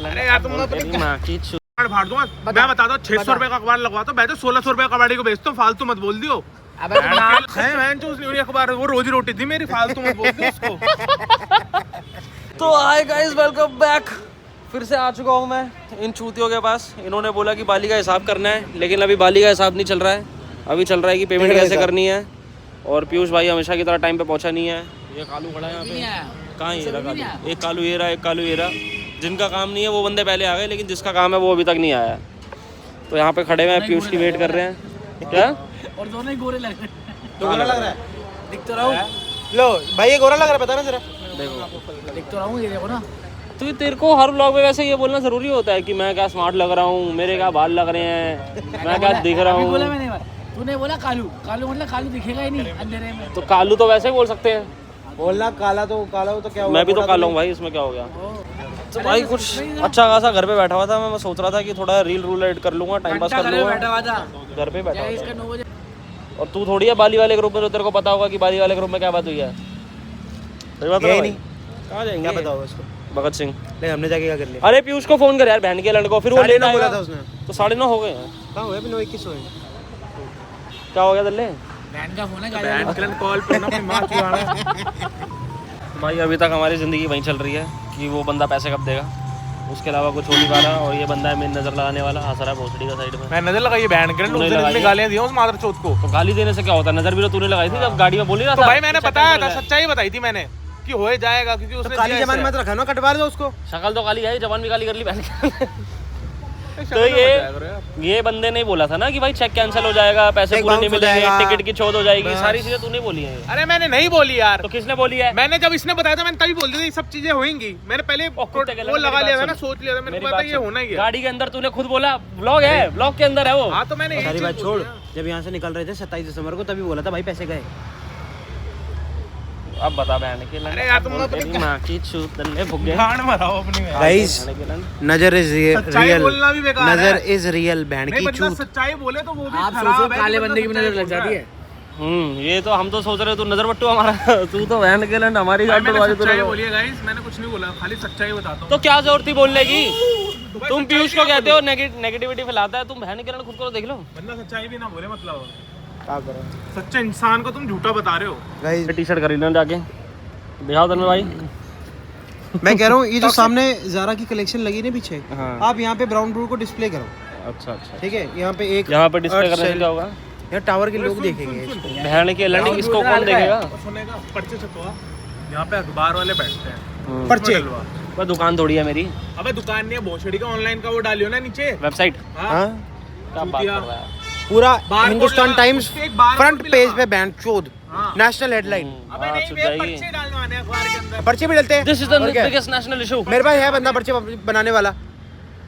अरे यार तुम फाड़ दूंगा मैं बता दो 600 रुपए का अखबार लगवा तो मैं तो 1600 रुपए कबाड़ी को बेचता हूँ फालतू मत बोल दियो अखबार वो रोजी रोटी थी मेरी फालतू मत बोल दियो उसको। तो हाय गाइस वेलकम बैक। फिर से आ चुका हूँ मैं इन चूतियों के पास। इन्होंने बोला कि बाली का हिसाब करना है, लेकिन अभी बाली का हिसाब नहीं चल रहा है। अभी चल रहा है कि पेमेंट कैसे करनी है। और पीयूष भाई हमेशा की तरह टाइम पे पहुंचा नहीं है। ये कालू खड़ा है यहाँ पे। कहाँ ये रहा कालू? एक कालू ये रहा, एक कालू ये रहा। जिनका काम नहीं है वो बंदे पहले आ गए, लेकिन जिसका काम है वो अभी तक नहीं आया। तो यहाँ पे खड़े हुए हैं, पीयूष की वेट कर रहे हैं। क्या? और दोनों ही गोरे लग रहे हैं। तो गोरा लग रहा है, दिख तो रहा हूँ। लो भाई ये गोरा लग रहा है, बता ना जरा। देखो दिख तो रहा हूँ, ये देखो ना। तो तेरे को हर व्लॉग में वैसे ये बोलना जरूरी होता है कि मैं क्या स्मार्ट लग रहा हूँ, मेरे क्या बाल लग रहे हैं, मैं क्या दिख रहा हूँ। तूने बोला कालू, कालू मतलब कालू दिखेगा ही नहीं अंधेरे में। तो कालू तो वैसे ही बोल सकते हैं। बोलना काला तो काला हो तो क्या हुआ? मैं भी तो काला हूँ भाई, इसमें क्या हो गया? तो भाई कुछ अच्छा खासा घर पे बैठा हुआ था। मैं सोच रहा था कि थोड़ा रील रूल एड कर लूंगा, टाइम पास कर लूंगा। घर पे बैठा हुआ। और तू थोड़ी है बाली वाले ग्रुप में, तो तेरे को पता होगा कि बाली वाले ग्रुप में क्या बात हुई है। सही बात है नहीं? कहाँ जाएंगे? क्या पता होगा उसको? भगत सिंह नहीं, हमने जाके क्या कर लिया? अरे पीयूष को फोन कर यार, बहन के लड़को। फिर वो लेना बोला था उसने। तो 9:30 हो गए हैं। कहाँ हुए? 9:21 हुए। क्या हो गया दल्ले? बहन का फोन है, बहन कॉल पे ना अपनी मां की। भाई अभी तक हमारी ज़िंदगी वहीं चल रही है कि वो बंदा पैसे कब देगा, उसके अलावा कुछ हो नहीं पा रहा। और ये बंदा है मेरी नज़र लगाने वाला, हंस रहा है भोसड़ी का साइड में। मैं नजर लगाई बहन के गालियां दी उस मादर चौथ को। तो गाली देने से क्या होता है? नज़र भी तो तूने लगाई थी जब गाड़ी में बोली ना। तो भाई मैंने बताया था, सच्चाई बताई थी मैंने कि हो जाएगा, क्योंकि उसने काली जबान मत रखा ना, कटवा दो उसको। शक्ल तो काली है, जबान भी काली कर ली पहले। तो ये बंदे ने बोला था ना कि भाई चेक कैंसिल हो जाएगा, पैसे पूरे नहीं मिलेंगे, टिकट की चौथ हो जाएगी, सारी चीजें तूने बोली है। अरे मैंने नहीं बोली यार। तो किसने बोली है? मैंने जब इसने बताया था मैंने तभी बोल दिया ये सब चीजें होंगी। मैंने पहले वो लगा लिया था ना, सोच लिया था, मेरे को पता ये होना ही है। गाड़ी के अंदर तूने खुद बोला व्लॉग है, व्लॉग के अंदर है वो। हाँ तो मैंने सारी बात छोड़। जब यहाँ से निकल रहे थे 27 दिसंबर को, तभी बोला था भाई पैसे गए। अब बता बहन के लड़के। अरे यार तुम तेरी मां की चूत दल्ले भुग गए। गांड मराओ अपनी में। गाइस नजर इज रियल, बोलना भी बेकार है। नजर इज रियल, बहन की बंदा चूत। सच्चाई बोले तो वो भी आप सोचो काले बंदे की भी नजर लग जाती है। ये तो हम तो सोच रहे तू नजर बट्टू हमारा। तू तो बहन के लंड हमारी गाड़ी तोड़वा दे। सच्चाई बोलिए गाइस, मैंने कुछ नहीं बोला, खाली सच्चाई बताता हूं। तो क्या जरूरत थी बोलने की? तुम पीयूष को कहते हो नेगेटिविटी फैलाता है, तुम बहन के लंड खुद को देख लो। बंदा सच्चाई भी ना बोले मतलब क्या करें? सच्चे इंसान को तुम झूठा बता रहे हो। गाइस टी शर्ट खरीदना जाके दिखाओ तन्मय भाई। मैं कह रहा हूँ ये जो सामने ज़ारा की कलेक्शन लगी ना पीछे, हाँ। आप यहाँ पे ब्राउन ब्रू को डिस्प्ले करो। अच्छा अच्छा ठीक है, यहाँ पे एक यहाँ पे डिस्प्ले करने से क्या होगा? यहाँ टावर के लोग देखेंगे। बहन के लंड इसको कौन देखेगा? सुनेगा पर्चे छपवा, यहाँ पे अखबार वाले बैठते हैं। पर्चे वो दुकान थोड़ी है मेरी। अबे दुकान नहीं है, भोसड़ी का ऑनलाइन का वो डालियो ना नीचे वेबसाइट। हाँ क्या बात कर रहा है? पूरा बारकोड हिंदुस्तान लगा, टाइम्स उसपे एक बारकोड फ्रंट भी पेज लगा। पे बैंड चोद नेशनल हेडलाइन। अबे नहीं चुप वे जाएगी। पर्चे डालवाने हैं अखबार के अंदर। पर्चे भी डलते हैं। This is the biggest national issue. मेरे पास है बंदा पर्चे बनाने वाला,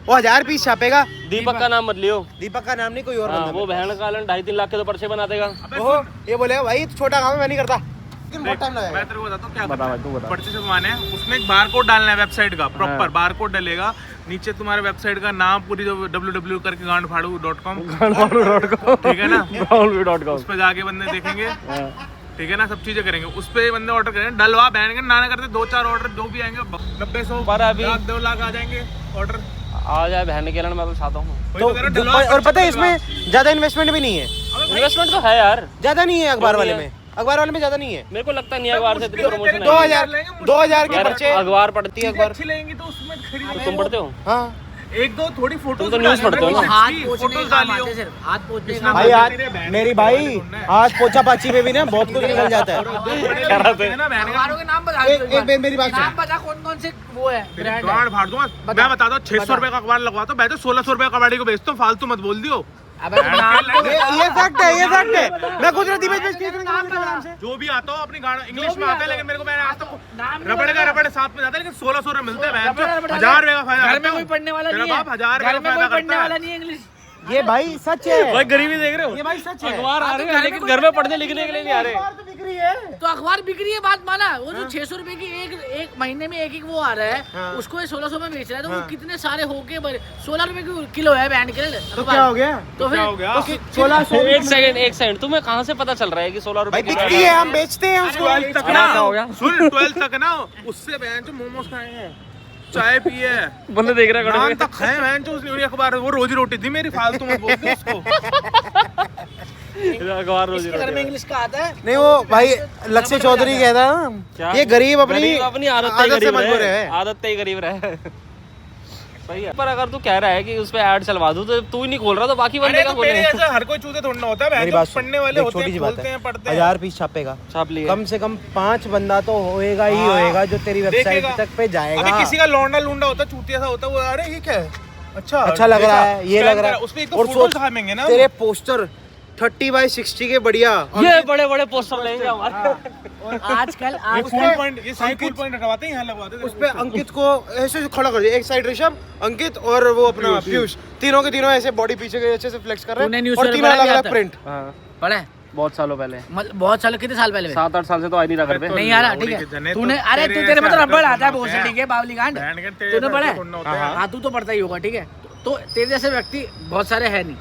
वो 1000 पीस छापेगा। दीपक का नाम मत लियो। दीपक का नाम नहीं, कोई और हाँ, बंदा। वो बहन का लंड 2.5-3 लाख के तो पर्चे बना देगा। ओहो, ये बोलेगा भाई छोटा काम है, मैं नहीं करता। लेकिन बहुत टाइम लगेगा। मैं तेरे को बताता हूँ क्या बता भाई, तू बता। पर्चे छपवाने हैं, उसमें एक बारकोड डालना है वेबसाइट का, प्रॉपर बारकोड डलेगा नीचे, तुम्हारे वेबसाइट का नाम पूरी www करके गांडफाड़ू.com, ठीक है ना, brownview.com। उस पे जाके बंदे देखेंगे, ठीक है ना, सब चीजें करेंगे, उस पे बंदे ऑर्डर करेंगे, डलवा बहन के नाना करते 2-4 ऑर्डर जो भी आएंगे 90-100 पर अभी 1-2 लाख आ जाएंगे ऑर्डर। आ जाए बहन के लंड, मैं तो चाहता हूँ। तो और पता है इसमें ज्यादा इन्वेस्टमेंट भी नहीं है। इन्वेस्टमेंट तो है यार, ज्यादा नहीं है अखबार वाले में, अखबार वाले में ज्यादा नहीं है। मेरे को लगता नहीं है अखबार से इतनी प्रमोशन है। 2000 के यार, पर्चे अखबार पढ़ती है अखबार। अच्छी लेंगी तो उसमें खरीद। तुम पढ़ते हो? हाँ एक दो थोड़ी फोटो तुम तो न्यूज़ पढ़ते हो ना? हाथ पोछने फोटोज का काम डालियो। आते सिर्फ, हाथ पोछने का भाई आज मेरी भाई आज पोछा पाची में भी ना बहुत कुछ निकल जाता है। अखबारों के नाम बता। एक मेरी बात नाम बता कौन कौन से वो है ब्रांड है। गांड फाड़ दूंगा मैं बता दो 600 रुपए का अखबार लगवा तो मैं तो 1600 रुपए कबाड़ी को बेचता हूँ, फालतू मत बोल दियो। अबे नाम तो ये फैक्ट है, ये फैक्ट है। मैं गुजराती में जो भी आता हो अपनी गाना इंग्लिश में आता है, लेकिन मेरे को मैंने आज तक रबड़ का रबड़ साथ में जाता है, लेकिन 1600 रुपए मिलते हैं। 1000 रुपए का फायदा। घर में कोई पढ़ने वाला नहीं है, 1000 रुपए घर का में कोई फायदा पढ़ने करता वाला है। नहीं है इंग्लिश। ये भाई सच है। भाई गरीबी देख रहे हो? ये भाई सच है। अखबार आ रहे हैं लेकिन घर में पढ़ने लिखने के लिए नहीं आ रहे। तो अखबार बिक रही है, बात माना। वो जो 600 रुपए की एक महीने में एक वो आ रहा है, उसको 1600 में बेच रहा है, तो वो कितने सारे होके 16 रुपए की किलो है बैंड के। तो क्या हो गया? तो क्या हो गया? 1600। एक सेकंड तुम्हें कहाँ से पता चल रहा है कि 16 रुपए भाई बिकती है, हम बेचते हैं उसको। 12 तक ना, सुन 12 तक ना, उससे बहन जो मोमोज खाए हैं चाय पिए है, बंदे देख रहे हैं नान तक खाए बहन जो उसने अखबार, वो रोजी रोटी थी मेरी, फालतू में बोलते उसको। अखबार रोजी इसके घर में इंग्लिश का आता है। नहीं वो भाई लक्ष्य चौधरी कहता क्या? है ये गरीब अपनी अपनी आदत से मजबूर है। आदत ही गरीब रहे। सही है, पर अगर तू कह रहा है कि उस पे ऐड चलवा दूं तो तू ही नहीं खोल रहा तो बाकी बंदे अरे का तो मेरे खोलेंगे। जैसा हर कोई चूते थोड़ा होता है मेरी बहन, बात जो सुन, पढ़ने वाले एक होते छोटी हैं, सी बात खोलते हैं, है, पढ़ते हैं। 1000 पीस छापेगा, छाप लिए कम से कम 5 बंदा तो होएगा ही होएगा जो तेरी वेबसाइट देखेगा। तक पे जाएगा। अबे किसी का लौंडा लूंडा होता है, चूतिया सा होता है, वो अरे ये क्या है, अच्छा लग रहा है, ये लग रहा है। उसके एक तो और फोटो सोच दिखाएंगे ना, तेरे पोस्टर 30x60 के बढ़िया, ये बड़े बड़े पोस्टर लेंगे हमारे। और आजकल ये फुल पॉइंट, ये सही फुल पॉइंट हटवाते हैं, यहाँ लगवाते हैं। उस पे अंकित को ऐसे खड़ा कर दिया, एक साइड ऋषभ, अंकित और वो अपना पीयूष, तीनों के तीनों ऐसे बॉडी पीछे के अच्छे से फ्लेक्स कर रहे तूने हैं न्यूज़ और पेपर तीनों पढ़ा अलग क्या अलग था? प्रिंट। हाँ, पढ़ा है बहुत सालों पहले, मतलब बहुत साल, कितने साल पहले? 7-8 साल से तो आ नहीं रहा घर पे। नहीं आ रहा, ठीक है। तूने अरे तू तेरे में तो रबड़ आता है बहुत से, ठीक है, बावली कांड तूने पढ़ा है? हाँ तू तो पढ़ता ही होगा, ठीक है। तो तेरे जैसे व्यक्ति बहुत सारे है नहीं।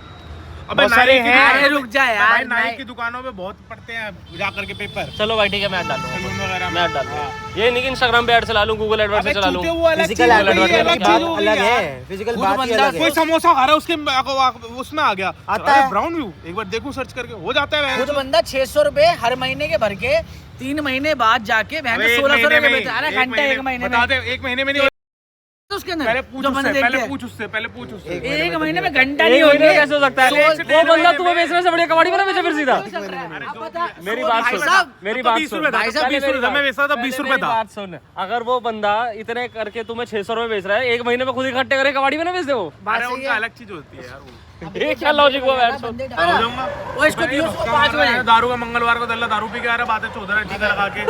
अबे बहुत सारे हैं। अरे रुक जा यार, भाई नाई की दुकानों पे बहुत पढ़ते हैं जाकर के पेपर, चलो भाई ठीक है, मैं ऐड डालूंगा, सलून वगैरह में। मैं ऐड डालूंगा। ये नहीं कि इंस्टाग्राम पे ऐड चला लूं, गूगल एडवर्ड से चला लूं। वो अलग फिजिकल चीज है, एडवर्टाइजमेंट ये की अलग बात चीज होगी अलग यार। है, फिजिकल खुद बात ही बंदा अलग कोई है। समोसा खा रहा है, उसके उसमें आ गया, आता है। ब्राउन व्यू, एक बार देखूं सर्च करके, हो जाता है खुद बहन। बंदा 600 रुपए हर महीने के भर के 3 महीने बाद जाके बहन अबे 1600 रुपए में बेचा। अरे घंटा एक महीने बता में दे, एक महीने में नहीं, उसके अंदर पहले पूछ जो उससे, बंदे देखते पहले हैं। पूछ उससे, पहले पूछ उससे। एक महीने में घंटा नहीं एक महीने में होंगे। कैसे हो सकता है? वो बंदा तुम्हें बेचने से बढ़िया कबाड़ी बना बेचे फिर सीधा। मेरी बात सुन, मेरी बात सुन, 20 रुपए था, मैं बेच रहा था 20 रुपए मेरी था। बात सुन, अगर वो बंदा इतने करके तुम्हें 600 रुपए बेच रहा है, एक महीने में खुद इकट्ठे करे कबाड़ी में ना बेच दे वो। अरे उनका अलग चीज होती है यार वो। ये क्या लॉजिक हुआ यार? बंदे डाल रहा है। वो इसको दियो उसको 5 बजे। दारू का मंगलवार को दल्ला दारू पी के आ रहा, बातें चौधरा टीका लगा के।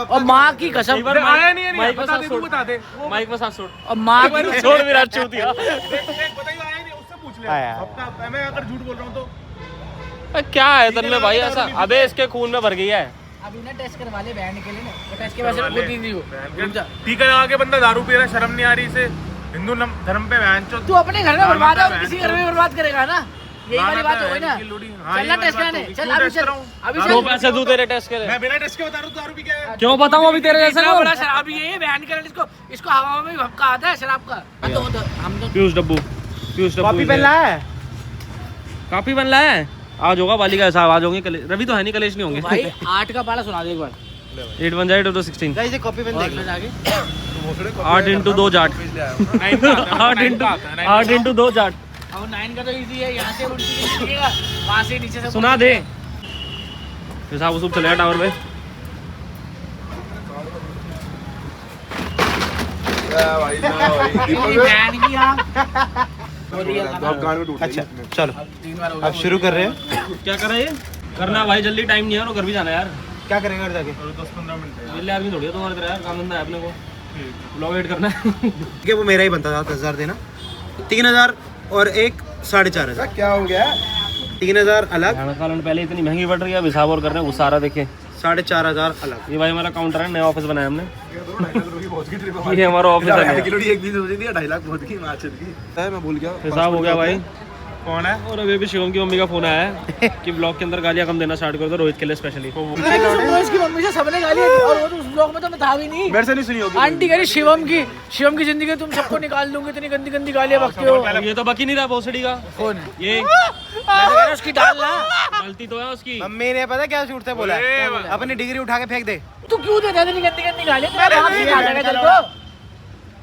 और माँ की कसम, आया नहीं है, माइक में बता साथ दे, तू छोड़, बता दे। माइक में साथ छोड़, और माँ की छोड़ विराट चूतिया। बताइए आया नहीं, उससे पूछ ले। आया। हफ्ता मैं अगर झूठ बोल रहा हूँ तो क्या है तन में भाई ऐसा? अबे इसके खून में भर गई है। अभी ना टेस्ट करवा ले बैंड के लिए ना, तो टेस्ट के वैसे खुद ही दियो। रुक जा। टीका लगा के बंदा दारू पी रहा है, शर्म नहीं आ रही इसे? हिंदू धर्म पे बहन चो तू अपने घर में बर्बाद है और किसी घर में बर्बाद करेगा ना, यही वाली बात हो गई ना। चलना टेस्ट कराने, चल अभी चल, अभी दो चल। पैसे दूं तेरे टेस्ट के लिए? मैं बिना टेस्ट के बता रहा हूँ दारू पी के आया। क्यों बताऊं अभी तेरे जैसे इतना को? बड़ा शराबी है ये, बैंड कर इसको हवा में भपका आता है शराब का। तो हम तो पीयूष डब्बू, पीयूष डब्बू कॉपी पेन लाया है? काफी बन रहा है। आज होगा बालिका साहब, आज होंगे रवि तो है नहीं, कलेश नहीं होंगे। भाई 8 का पाला सुना दे एक बार। 8 1 8 2 16 गाइस ये कॉपी पेन देख लो। आगे 8 इंटू 2 जाट, 8 इंटू 2 जाट। अब 9 का तो इजी है, यहाँ से उल्टी लीजिएगा, वहाँ से नीचे से सुना दे साहब, उसूब चलेगा टावर पे। बैंड की यहाँ अच्छा चलो 3 बार हो अब शुरू कर रहे हैं। क्या कर रहा है ये? करना भाई, जल्दी, टाइम नहीं है और घर भी जाना है यार। क्या करेंगे घर जाके? 10-15 मिनट मिलने आदमी थोड़ी है तुम्हारी तरह यार, काम धंधा है अपने को, ब्लॉग एडिट करना है। कि वो मेरा ही बनता था, 10,000 देना, 3,000 और एक 4,500। क्या हो गया? 3,000 अलग, खाना पहले इतनी महंगी पड़ रही है, अब हिसाब और कर रहे हैं, गुस्सा आ रहा है, देखिए 4,500 अलग। ये भाई हमारा काउंटर है, नया ऑफिस बनाया हमने। ये हमारा ऑफिस है, मैं भूल गया। हिसाब हो गया भाई। कौन है? और अभी भी शिवम की मम्मी का फोन आया है कि ब्लॉग के अंदर गालियां कम देना स्टार्ट कर दो रोहित के लिए स्पेशली। इसकी मम्मी से सबने गाली, और वो तो उस ब्लॉग में तो मैं था भी नहीं। मेरे से नहीं सुनी होगी। आंटी कह रही शिवम की जिंदगी तुम सबको निकाल दूंगी, इतनी गंदी गंदी गालियां बकते हो। ये तो बाकी नहीं रहा भोसड़ी का, कौन है? ये मैं तो कह रहा हूं उसकी डालना। गलती तो है उसकी। मम्मी ने पता क्या झूठ से बोला है? अपनी डिग्री उठा के फेंक दे। तू क्यों देता है इतनी गंदी गंदी गालियां? तेरा बाप सिखा देगा तेरे को।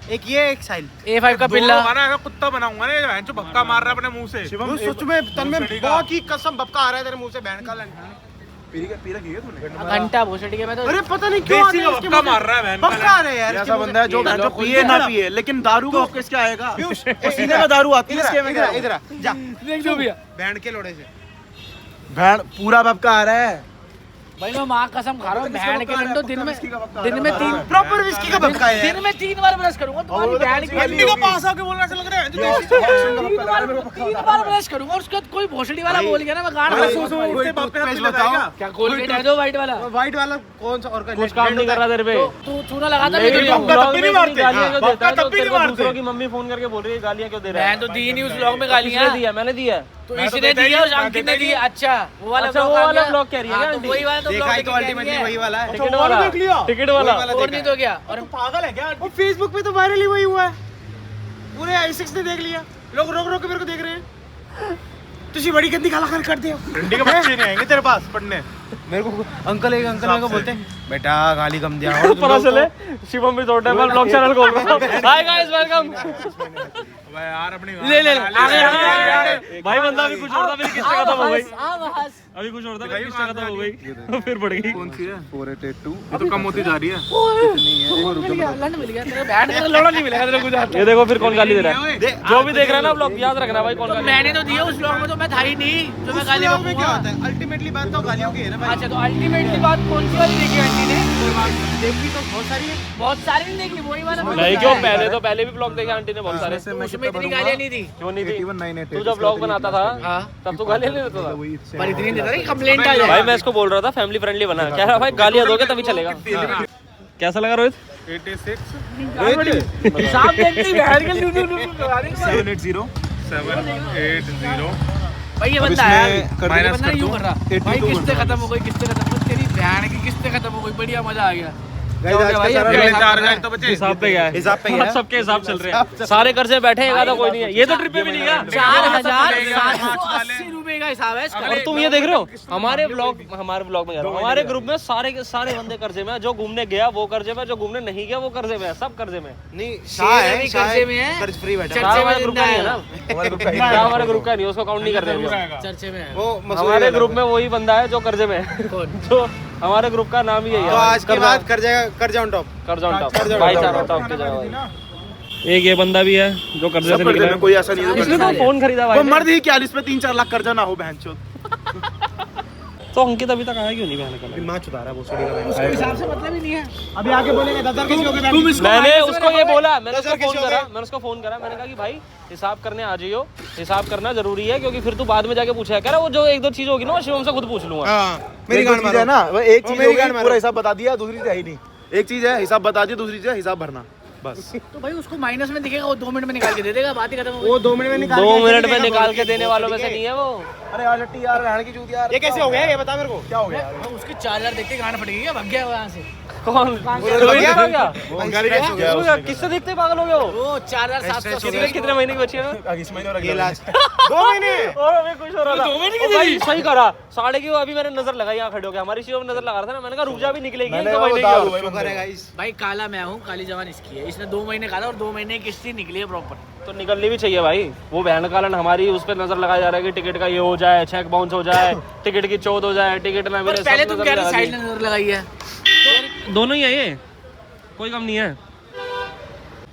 एक ये एक साइल। A5 का पिल्ला। ऐसा कुत्ता बनाऊंगा ना, बहन चो भक्का मार रहा है अपने मुंह से। शिवम सच में तन में बहुत ही कसम बपका आ रहा है तेरे मुंह से, बैंड का घंटा भोसड़ी के मैं तो। अरे पता नहीं क्यों देसी का भक्का मार रहा है बहन का। बपका आ रहा है यार। ऐसा बंदा है जो पिए ना पिए, लेकिन दारू को किसके आएगा? सीधे में दारू आती है। इधर इधर जा, देख जो भैया बैंड के लोड़े से बैंड पूरा बपका आ रहा है भाई, मैं माँ कसम खा रहा हूँ, बैंड के लंडो दिन में 3 प्रॉपर विस्की का बपका है। दिन में 3 बार ब्रश करूंगा तुम्हारी बैंड की। गंदी का पास आके बोलना से लग रहा है। 3 बार ब्रश करूंगा, उसके बाद कोई भोसड़ी वाला बोल गया ना, मैं गाड़ बताओ क्या कोलगेट है दो वाइट वाला? व्हाइट वाला कौन सा? और कुछ काम नहीं कर रहा तेरे पे। तू चूना लगाता मेरी नहीं ब्लॉग तब भी में नहीं मारते। गालियां क्यों देता है? तब भी तेरे नहीं को मारते। दूसरों की मम्मी फोन करके बोल रही है गालियां क्यों दे रहा है? मैं तो दी नहीं उस ब्लॉग में गालियां। किसने दिया? मैंने दिया है। तो मैं तो इसने देता ही दिया नहीं, और मैं अंकित देता ने ही दिया। अच्छा वो वाला अच्छा, वो वाला ब्लॉग कह रही है हाँ, क्या तो आंटी? वही वाला तो देखा ब्लॉग ही तो अल्टीमेटली वही वाला है। टिकट वाला देख लिया? टिकट वाला और नहीं तो क्या। और पागल है क्या? वो फेसबुक पे तो वायरल ही वही हुआ है, पूरे आई6 ने देख लिया, लोग रोक रोक के मेरे को देख रहे हैं। तुझी बड़ी गंदी गाला कर दिया। इंडी के बच्चे नहीं आएंगे तेरे पास पढ़ने। मेरे को अंकल मेरे को बोलते हैं बेटा गाली कम दिया। और तुम पता लोग तो- चले शिवम भी छोटे पर ब्लॉग चैनल खोल रहा हूं। Hi guys welcome. भाई यार अपनी ले भाई बंदा भी कुछ और था, फिर किससे खत्म हो गई, अभी कुछ और था फिर किससे खत्म हो गई, फिर बढ़ गई। कौन सी है? 482 ये तो कम होती जा रही है। लंड मिल गया तेरे बैठ कर लोड़ा नहीं मिलेगा तेरे को कुछ। ये देखो फिर कौन गाली दे रहा है, जो भी देख रहा है ना ब्लॉग याद रखना भाई कौन तो गाली मैंने तो दिया उस ब्लॉग में, तो मैं था ही नहीं जो मैं गाली में क्या बकूंगा। होता है, अल्टीमेटली बात तो गालियों की है ना भाई। अच्छा तो अल्टीमेटली बात कौन सी वाली देखी आंटी ने? देखी तो बहुत सारी है। बहुत सारी नहीं देखी, वही वाला नहीं क्यों, पहले भी ब्लॉग देखे आंटी ने बहुत सारे। उसमें इतनी गालियां नहीं थी क्यों नहीं थी, तू जब ब्लॉग बनाता था हाँ, तब तो गालियां नहीं देता था पर इतनी नहीं देता कि कंप्लेंट आ जाए। भाई। मैं इसको बोल रहा था फैमिली फ्रेंडली बना, कह रहा भाई गालियां दोगे तभी चलेगा। कैसा लगा रोहित? 86 हिसाब देखते ही बैठ के लूडू 780 780 भाई ये बंदा है, माइनस ये बंदा कर यूं दूं। कर रहा भाई किस्ते खत्म हो गई, किस्ते खत्म हो गई, तेरी बहन की किस्ते खत्म हो गई, बढ़िया मजा आ गया। गाइस आज का सारा अगले हिसाब 4000 तो बचे। हिसाब पे गया है, हिसाब पे गया है। सबके हिसाब चल रहे हैं, सारे कर्जे बैठे एक आधा कोई नहीं है। ये तो ट्रिप पे भी नहीं गया। 4,780 रुपए का हिसाब है इसका। और तुम ये देख रहे हो हमारे ब्लॉग में कह रहा हूं, हमारे ग्रुप में सारे बंदे कर्जे में है। जो घूमने गया वो कर्जे में, जो घूमने नहीं गया वो कर्जे में है, सब कर्जे में। नहीं शाह है, कर्जे में है। कर्ज फ्री बैठा चर्चे में हमारे ग्रुप का नहीं है ना, हमारे ग्रुप का नहीं, उसको काउंट नहीं कर रहे हैं। चर्चे में है। वो हमारे ग्रुप में वही बंदा है जो कर्जे में है, कौन? जो हमारे ग्रुप का नाम ही यही है। तो आज के बाद कर्जा ऑन टॉप। कर्जा ऑन टॉप, भाईचारा टॉप की जगह भाई। एक ये बंदा भी है जो कर्जे से निकला है। कोई ऐसा नहीं है इसने तो फोन खरीदा भाई वो ने। मर्द ही क्या इसमें 3-4 लाख कर्जा ना हो बहनचोद। तो अंकित अभी तक आया क्यों नहीं बहन का? मां चुदा रहा है वो सीढ़ी का। उसके हिसाब से मतलब ही नहीं है। अभी आगे बोलेंगे 10,000 कैसे हो गए? मैंने उसको ये बोला, मैंने दस उसको हजार फोन कैसे हो करा, गए? मैंने उसको फोन करा, मैंने कहा कि भाई हिसाब करने आ जाइयो, हिसाब करना जरूरी है क्योंकि फिर तू बाद में जाके पूछा कह रहा वो जो एक दो चीज होगी ना वो शिवम से खुद पूछ लूंगा। हां मेरी गांड चीज मारो है ना, वो एक चीज मेरी होगी, गांड मारो। पूरा हिसाब बता दिया, दूसरी चीज है ही नहीं। एक चीज है हिसाब बता दिया, दूसरी चीज है हिसाब भरना, बस। तो भाई उसको माइनस में दिखेगा, वो 2 मिनट में निकाल के दे देगा, बात ही खत्म हो वो गई। 2 मिनट में निकाल 2 के मिनट में देगा, निकाल बोल के देने वालों में ठीक से है। नहीं है वो। अरे यार लट्टी यार रहने की चूत यार। ये कैसे हो गया ये बता मेरे को। क्या हो गया यार? तो उसके 4,000 देखते गांड फट गई क्या, भाग गया वो यहाँ से। कौन गया? क्या? बंगाली कैसे हो गया? वो किससे देखते पागल हो गए हो? वो 4,700 सिगरेट कितने महीने की बची है? इस महीने और ये अगले लास्ट 2 महीने। और अभी खुश हो रहा था। 2 महीने की ओ भाई सही करा, 3.5 अभी मैंने नजर लगाई यहाँ खड़े हो गया, हमारी शिव में नजर लगा रहा था ना, मैंने कहा रुक जा भी निकलेगी मैंने 2 वो महीने दारू की। है शुक्र है गाइस। भाई काला मैं हूँ, काली जवान इसकी है। इसने 2 महीने काला और 2 महीने की किस्ती निकली है प्रॉपर। तो निकलनी भी चाहिए भाई। वो बहन कालन हमारी उस पर नजर लगाया जा रहा है कि टिकट का ये हो जाए, चेक बाउंस हो जाए, टिकट की चौध हो जाए, टिकट ना मिले। पर पहले सब तुम नजर कह रहे लगा साइड दी। ने नजर लगाई है। दोनों ही है ये, कोई कम नहीं है।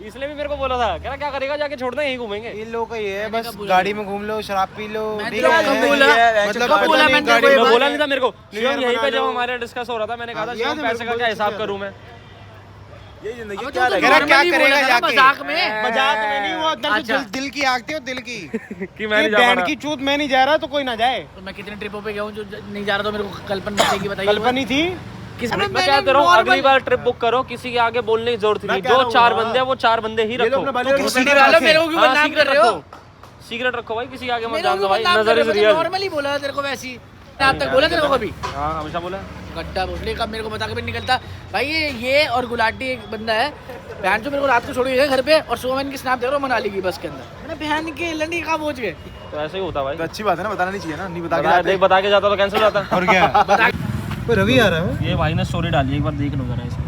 इसलिए भी मेरे को बोला था, कह रहा क्या करेगा, जाके छोड़ना यहीं घूमेंगे। इन लोगों का ये है बस गाड़ी में घूम लो, शराब पी लो। मैं ठीक तो है, कब बोला? मतलब कब बोला मैंने गाड़ी कोई में मैं बोला नहीं था मेरे को शेयर यहीं बना पे जब लो। हमारे डिस्कस हो रहा था, मैंने कहा था याद शिवम है मेरे पैसे को, का क्या बिल्कुल हिसाब याद करूं मैं। ये जिंदगी अब क्या तो लगे? कह रहा क्या normally करेगा बोला था ना, जाके? मजाक में। मजाक में नहीं, वो अंदर से अच्छा। दिल की आग थी, और दिल की कि मैं नहीं जा बैंड रहा। की चूत मैं नहीं जा रहा तो कोई ना जाए। तो मैं कितने ट्रिपों पे गया हूँ जो नहीं जा रहा, तो मेरे को कल्पन बचेगी बताइए। कल्पना थी। किस मैं कहता रहा हूँ अगली बार ट्रिप बुक करो, किसी के आगे बोलने की जरूरत नहीं। जो 4 बंदे हैं वो 4 बंदे ही ये रखो। लोग अपने बाले सीधे वाला मेरे को क्यों बदनाम कर रहे हो? सीक्रेट रखो भाई, किसी के आगे मत मेरे को जान दो क्यों भाई, बदनाम कर नजर रहे इज हो? रियल। नॉर्मली बोला तेरे को वैसी। आप तक बोला तेरे को कभी? हाँ हमेशा बोला। गड्ढा भोसले का मेरे को बता के भी निकलता भाई। ये और गुलाटी एक बंदा है, बहन जो मेरे को रात को छोड़ के गए घर पे, और सुबह मैंने स्नैप दे रहा हूँ मनाली की बस के अंदर। मैंने बहन के लंडी कहाँ पहुंच गए। तो ऐसे ही होता भाई। तो अच्छी बात है ना, बताना नहीं चाहिए ना, नहीं बता के बता जाते। देख, बता के जाता तो कैंसिल हो जाता। और क्या? बता कोई रवि आ रहा है। ये भाई ने स्टोरी डाली, एक बार देख लो जरा इसको।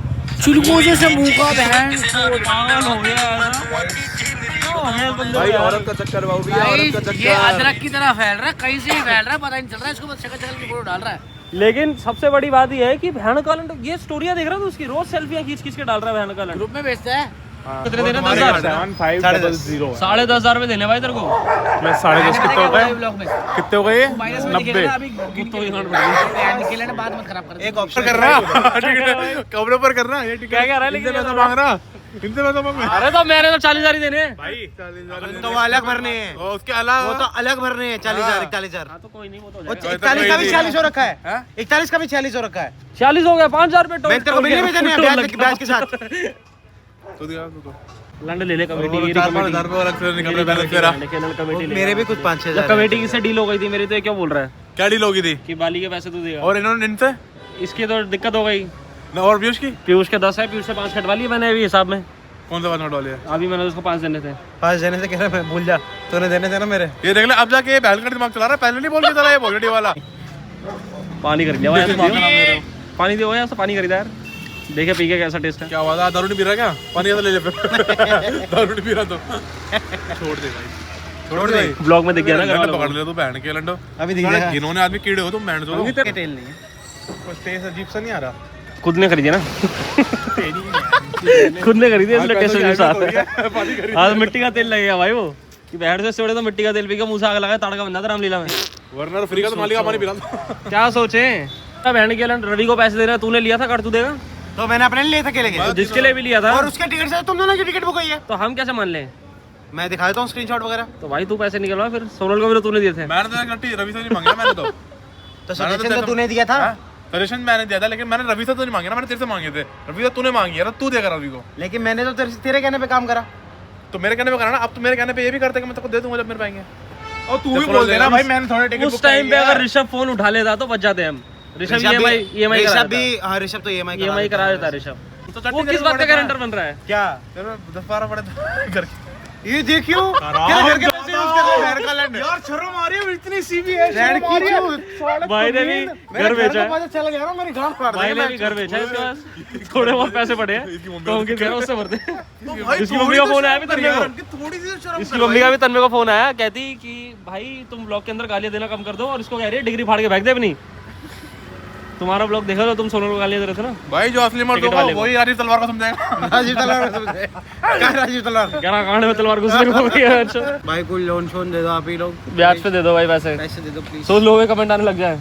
चुलबुले से मुंह का बहन। पागल हो गया भाई औरत का चक्कर बाबू भैया, औरत का ये चक्कर। अदरक की तरह फैल रहा है, कहीं से ही फैल रहा है, पता नहीं चल रहा है। इसको बस शक्ल शक्ल की फोटो डाल रहा है। लेकिन सबसे बड़ी बात ये है कि भैन कालन ये स्टोरियां देख रहा था उसकी, रोज सेल्फियां खींच खींच के डाल रहा है भैन कालन। ग्रुप में भेजता है। कितने देने? 10,000 10,500 रुपए देने भाई तेरे को। मैं 10.5 कितने हो गए? ब्लॉग में कितने हो गए? माइनस में दिखेगा 90। ना, अभी तो ही गांड पड़ गई। बहन के लिए बात मत खराब कर। एक ऑप्शन कर रहा कपड़े पर कर रहा है। क्या कह रहा है लेकिन? पैसा मांग रहा, इनसे पैसा मांग रहा अरे तो मैंने तो 40,000 ही देने हैं। भाई। तो वो अलग भरने हैं, और उसके वो अलावा तो अलग भरने हैं। 40,000 41,000। हाँ तो कोई नहीं, वो तो हो और जाएगा। 41 का भी 46 हो रखा है। हाँ? 41 का भी 46 हो रखा है। 46 हो गया, 5,000 रुपए बैंक तेरे को बिल नहीं भेजने हैं, ब्याज के साथ। तो दिया तो लंड ले ले कमेटी, ये 4-5 रुपए अलग से निकल रहे बैलेंस तेरा। कमेटी ले। मेरे भी कुछ 5-6 जब कमेटी की से डील हो गई थी मेरी, तो ये क्या बोल रहा है क्या डील होगी थी? कि बाली के पैसे तू देगा, और इन्होंने इनसे इसकी तो दिक्कत हो गई। और पीयूष की पीयूष के 10 है, पीयूष से 5 कटवा लिए मैंने अभी हिसाब में। कौन सा बात नोट वाली है? अभी मैंने उसको 5 देने थे। 5 देने से कह रहा मैं भूल जा, तूने देने थे ना मेरे। ये देख ले अब जाके बहल का दिमाग चला रहा है, पहले नहीं बोल के चला ये पॉजिटिव वाला। पानी कर लिया भाई, पानी दियो यार, पानी खरीदा यार, देखे पी के कैसा टेस्ट है। क्या हुआ था? दारू नहीं पी रहा क्या? पानी कैसा ले ले फिर। दारू नहीं पी रहा तो छोड़ दे भाई, छोड़ दे भाई। ब्लॉग में दिख गया ना, घर लंडो वालों पकड़ ले तू बहन के लंडो। अभी दिख गया। जिन्होंने आदमी कीड़े हो तुम बहन चो। तेल नहीं है, कुछ टेस्ट अजीब सा नहीं आ रहा। को। खुद ने खरीदी ना, खुद ने खरीदी इसलिए टेस्ट के साथ। आज मिट्टी का तेल लगेगा भाई, वो कि बैठ से छोड़े तो मिट्टी का तेल पी के मुंह से आग लगा तड़का बना था रामलीला में। वरना फ्री का तो मालिक का पानी पिला दो। क्या सोचे बहन के लन रवि को पैसे दे रहा, तूने लिया था, कर तू देगा तो मैंने अपने लिए लिया था अकेले के, जिसके लिए भी लिया था। और उसके टिकट से तुम दोनों की टिकट बुक हुई है। तो हम कैसे मान लें? मैं दिखा देता हूँ स्क्रीनशॉट वगैरह। तो भाई तू पैसे निकलवा, फिर सोनल को भी तो तूने दिए थे। मैंने तो गट्टी रवि से नहीं मांगा मैंने तो सजेशन तो तूने दिया था। सजेशन मैंने दिया था, लेकिन मैंने रवि से तो नहीं मांगे ना, मैंने तेरे से मांगे थे। रवि से तूने मांगी है ना, तू देगा रवि को। लेकिन मैंने तो तेरे कहने पे काम करा। तो मेरे कहने पे करा ना, अब तो मेरे कहने पे ये भी करते कि मैं तेरे को दे दूंगा जब मेरे पाएंगे। और तू भी बोल देना भाई मैंने थोड़े टिकट उस टाइम पे अगर ऋषभ फोन उठा लेता तो बच जाते हम। ऋषभ ईएमआई ऋषभ भी, हाँ ऋषभ तो ईएमआई करा देता ऋषभ। तो वो किस बात का गारंटर बन रहा है? क्या 10-12 पड़े थे घर के। ये देखियो घर के पैसे यूज कर रहे हैं का लैंड। यार शर्म आ रही है, इतनी सीबी है लैंड की। भाई ने भी घर बेचा है, पता चल गया ना मेरी गांड फाड़ भाई ने भी घर बेचा है, इसके पास थोड़े बहुत पैसे पड़े हैं तो उनके घर उससे भरते हैं। इसकी मम्मी का फोन आया भी तन्मे को, थोड़ी सी शर्म। इसकी मम्मी का भी तन्मे को फोन आया, कहती कि भाई तुम ब्लॉग के अंदर गालियां देना कम कर दो, और इसको कह रही है डिग्री फाड़ के फेंक दे अपनी। तुम्हारा ब्लॉग देखा तो तुम सोनल को गालियां दे रहे थे ना भाई, जो असली मर्द होगा वही राजीव तलवार को समझाएगा। राजीव तलवार क्या राजीव तलवार कह रहा कांड में तलवार घुसने को हो गया। अच्छा भाई कोई लोन शोन दे दो आप ही लोग, ब्याज पे दे दो भाई पैसे पैसे दे दो प्लीज। सोच लोगों के कमेंट आने लग जाए